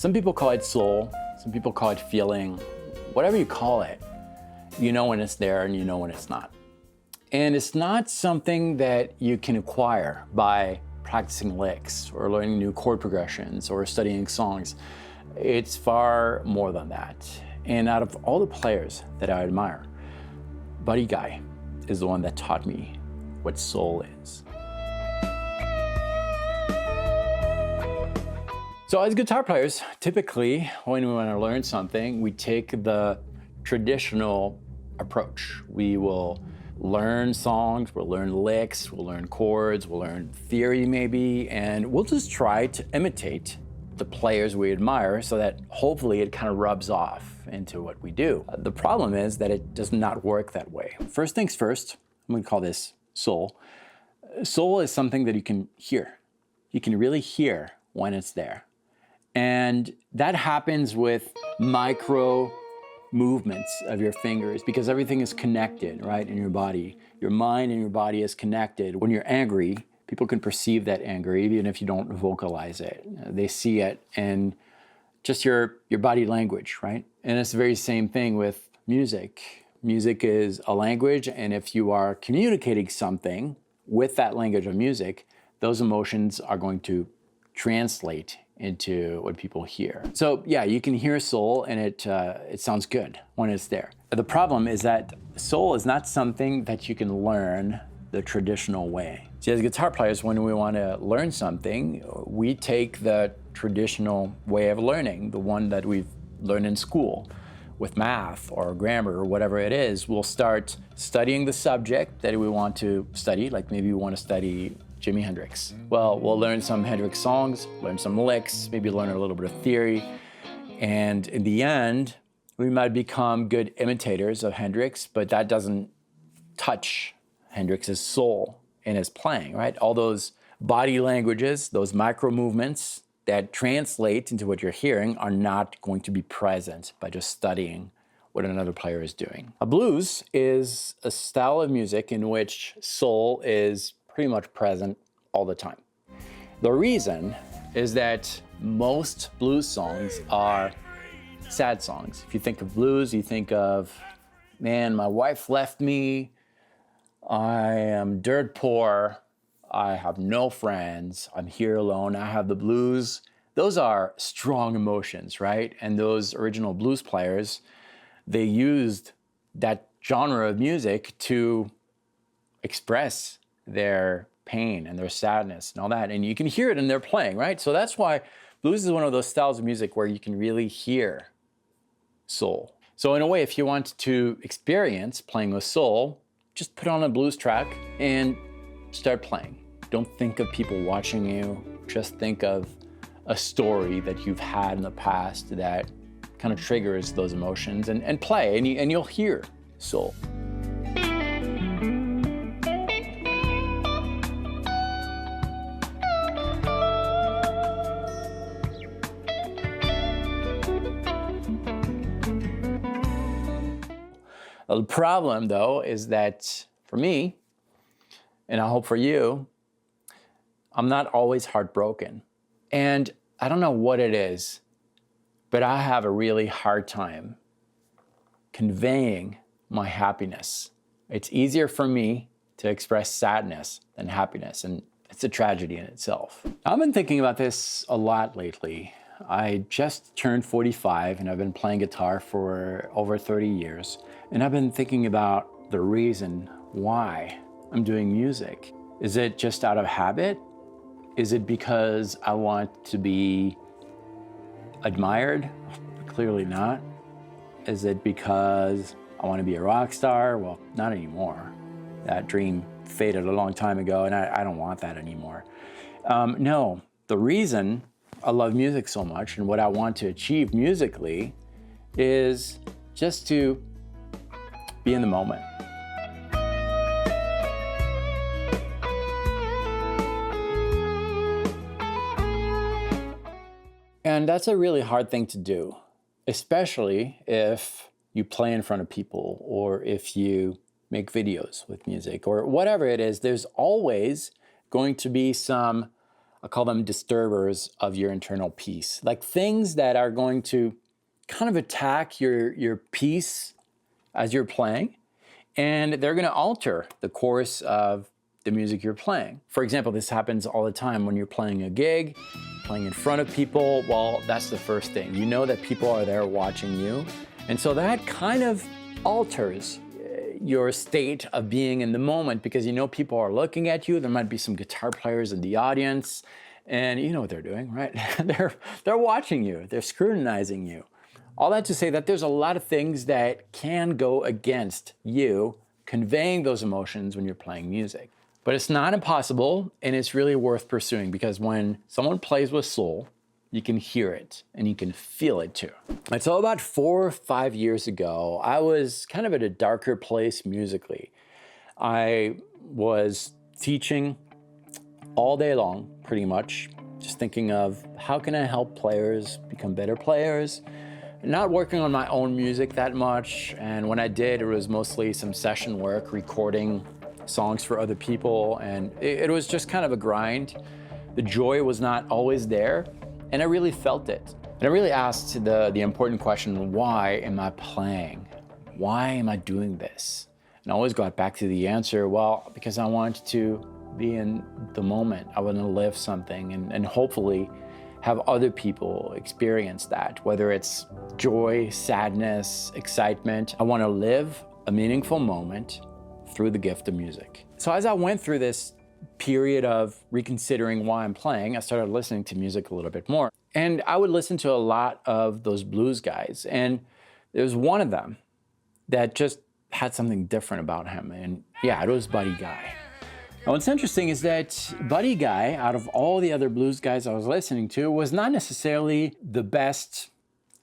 Some people call it soul, some people call it feeling, whatever you call it, you know when it's there and you know when it's not. And it's not something that you can acquire by practicing licks or learning new chord progressions or studying songs. It's far more than that. And out of all the players that I admire, Buddy Guy is the one that taught me what soul is. So as guitar players, typically when we want to learn something, we take the traditional approach. We will learn songs, we'll learn licks, we'll learn chords, we'll learn theory maybe, and we'll just try to imitate the players we admire so that hopefully it kind of rubs off into what we do. The problem is that it does not work that way. First things first, I'm gonna call this soul. Soul is something that you can hear. You can really hear when it's there. And that happens with micro movements of your fingers because everything is connected, right, in your body. Your mind and your body is connected. When you're angry, people can perceive that anger even if you don't vocalize it. They see it in just your body language, right? And it's the very same thing with music. Music is a language, and if you are communicating something with that language of music, those emotions are going to translate into what people hear. So yeah, you can hear soul and it sounds good when it's there. The problem is that soul is not something that you can learn the traditional way. See, as guitar players, when we want to learn something, we take the traditional way of learning, the one that we've learned in school with math or grammar or whatever it is. We'll start studying the subject that we want to study, like maybe we want to study Jimi Hendrix. Well, we'll learn some Hendrix songs, learn some licks, maybe learn a little bit of theory, and in the end, we might become good imitators of Hendrix, but that doesn't touch Hendrix's soul in his playing, right? All those body languages, those micro movements that translate into what you're hearing are not going to be present by just studying what another player is doing. A blues is a style of music in which soul is pretty much present all the time. The reason is that most blues songs are sad songs. If you think of blues, you think of, man, my wife left me, I am dirt poor, I have no friends, I'm here alone, I have the blues. Those are strong emotions, right? And those original blues players, they used that genre of music to express their pain and their sadness and all that. And you can hear it in their playing, right? So that's why blues is one of those styles of music where you can really hear soul. So in a way, if you want to experience playing with soul, just put on a blues track and start playing. Don't think of people watching you. Just think of a story that you've had in the past that kind of triggers those emotions and play, and you'll hear soul. The problem, though, is that for me, and I hope for you, I'm not always heartbroken. And I don't know what it is, but I have a really hard time conveying my happiness. It's easier for me to express sadness than happiness, and it's a tragedy in itself. I've been thinking about this a lot lately. I just turned 45 and I've been playing guitar for over 30 years. And I've been thinking about the reason why I'm doing music. Is it just out of habit? Is it because I want to be admired? Clearly not. Is it because I want to be a rock star? Well, not anymore. That dream faded a long time ago and I don't want that anymore. No, the reason I love music so much and what I want to achieve musically is just to be in the moment. And that's a really hard thing to do, especially if you play in front of people or if you make videos with music or whatever it is. There's always going to be some I call them disturbers of your internal peace. Like things that are going to kind of attack your peace as you're playing, and they're going to alter the course of the music you're playing. For example, this happens all the time when you're playing a gig, playing in front of people. Well, that's the first thing. You know that people are there watching you. And so that kind of alters your state of being in the moment, because you know people are looking at you. There might be some guitar players in the audience, and you know what they're doing, right? They're watching you. They're scrutinizing you. All that to say that there's a lot of things that can go against you conveying those emotions when you're playing music. But it's not impossible, and it's really worth pursuing, because when someone plays with soul, you can hear it and you can feel it too. And so about 4 or 5 years ago, I was kind of at a darker place musically. I was teaching all day long, pretty much, just thinking of how can I help players become better players, not working on my own music that much. And when I did, it was mostly some session work, recording songs for other people, and it was just kind of a grind. The joy was not always there, and I really felt it. And I really asked the important question, why am I playing? Why am I doing this? And I always got back to the answer, well, because I want to be in the moment. I want to live something and hopefully have other people experience that, whether it's joy, sadness, excitement. I want to live a meaningful moment through the gift of music. So as I went through this period of reconsidering why I'm playing, I started listening to music a little bit more. And I would listen to a lot of those blues guys. And there was one of them that just had something different about him. And yeah, it was Buddy Guy. Now what's interesting is that Buddy Guy, out of all the other blues guys I was listening to, was not necessarily the best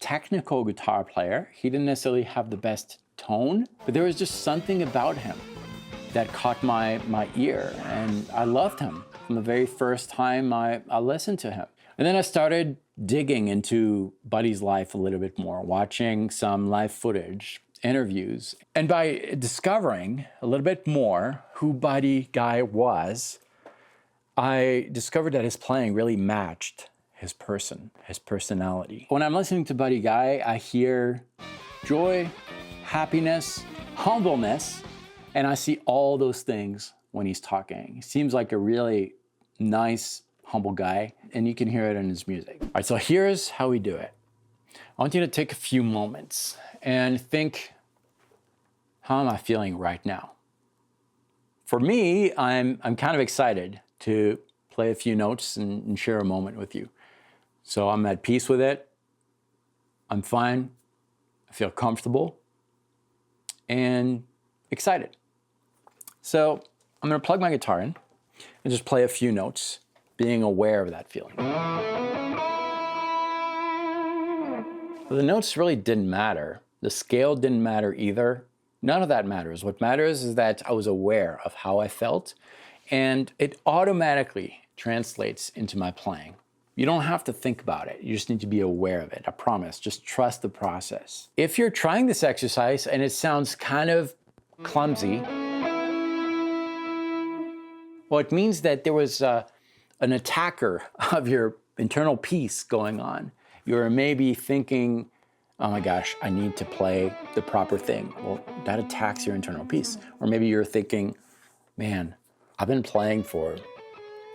technical guitar player. He didn't necessarily have the best tone, but there was just something about him that caught my ear, and I loved him from the very first time I listened to him. And then I started digging into Buddy's life a little bit more, watching some live footage, interviews. And by discovering a little bit more who Buddy Guy was, I discovered that his playing really matched his person, his personality. When I'm listening to Buddy Guy, I hear joy, happiness, humbleness, and I see all those things when he's talking. He seems like a really nice, humble guy, and you can hear it in his music. All right, so here's how we do it. I want you to take a few moments and think, how am I feeling right now? For me, I'm kind of excited to play a few notes and share a moment with you. So I'm at peace with it. I'm fine. I feel comfortable and excited. So I'm going to plug my guitar in and just play a few notes, being aware of that feeling. But the notes really didn't matter. The scale didn't matter either. None of that matters. What matters is that I was aware of how I felt, and it automatically translates into my playing. You don't have to think about it. You just need to be aware of it. I promise. Just trust the process. If you're trying this exercise and it sounds kind of clumsy, well, it means that there was an attacker of your internal peace going on. You're maybe thinking, oh my gosh, I need to play the proper thing. Well, that attacks your internal peace. Or maybe you're thinking, man, I've been playing for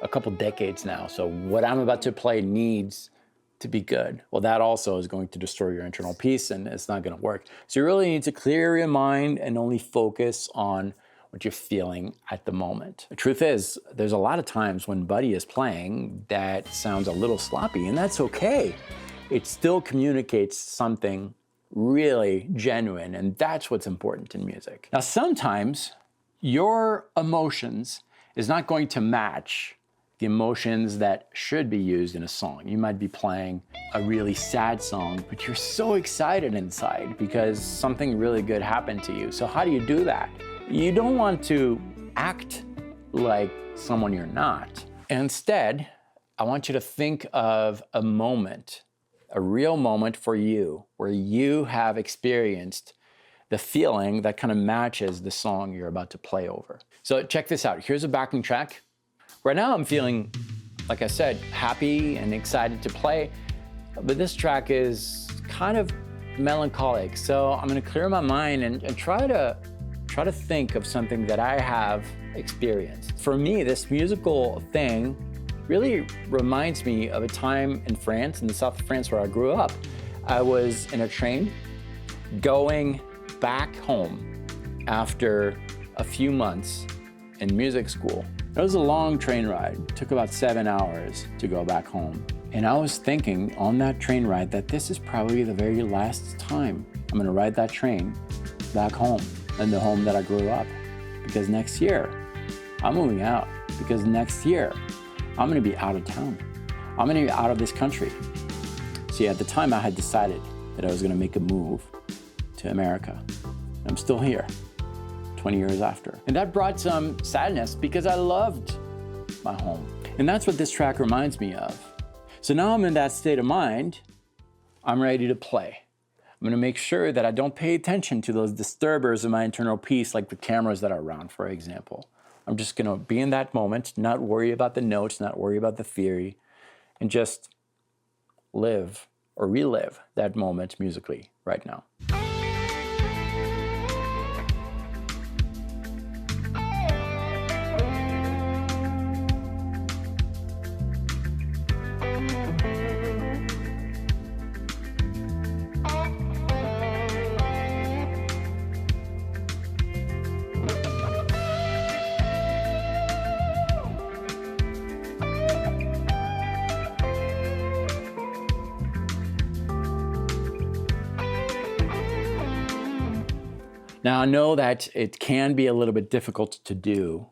a couple decades now, so what I'm about to play needs to be good. Well, that also is going to destroy your internal peace, and it's not going to work. So you really need to clear your mind and only focus on what you're feeling at the moment. The truth is, there's a lot of times when Buddy is playing that sounds a little sloppy, and that's okay. It still communicates something really genuine, and that's what's important in music. Now, sometimes your emotions is not going to match the emotions that should be used in a song. You might be playing a really sad song, but you're so excited inside because something really good happened to you. So how do you do that? You don't want to act like someone you're not. Instead, I want you to think of a moment, a real moment for you, where you have experienced the feeling that kind of matches the song you're about to play over. So check this out. Here's a backing track. Right now I'm feeling like I said, happy and excited to play. But this track is kind of melancholic. So I'm gonna clear my mind and try to think of something that I have experienced. For me, this musical thing really reminds me of a time in France, in the south of France where I grew up. I was in a train going back home after a few months in music school. It was a long train ride. It took about 7 hours to go back home. And I was thinking on that train ride that this is probably the very last time I'm gonna ride that train back home and the home that I grew up. Because next year, I'm moving out. Because next year, I'm gonna be out of town. I'm gonna be out of this country. See, at the time I had decided that I was gonna make a move to America. I'm still here, 20 years after. And that brought some sadness because I loved my home. And that's what this track reminds me of. So now I'm in that state of mind, I'm ready to play. I'm gonna make sure that I don't pay attention to those disturbers in my internal peace, like the cameras that are around, for example. I'm just gonna be in that moment, not worry about the notes, not worry about the theory, and just live or relive that moment musically right now. Now, I know that it can be a little bit difficult to do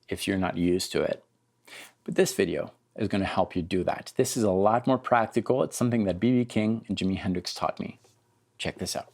if you're not used to it, but this video is going to help you do that. This is a lot more practical. It's something that B.B. King and Jimi Hendrix taught me. Check this out.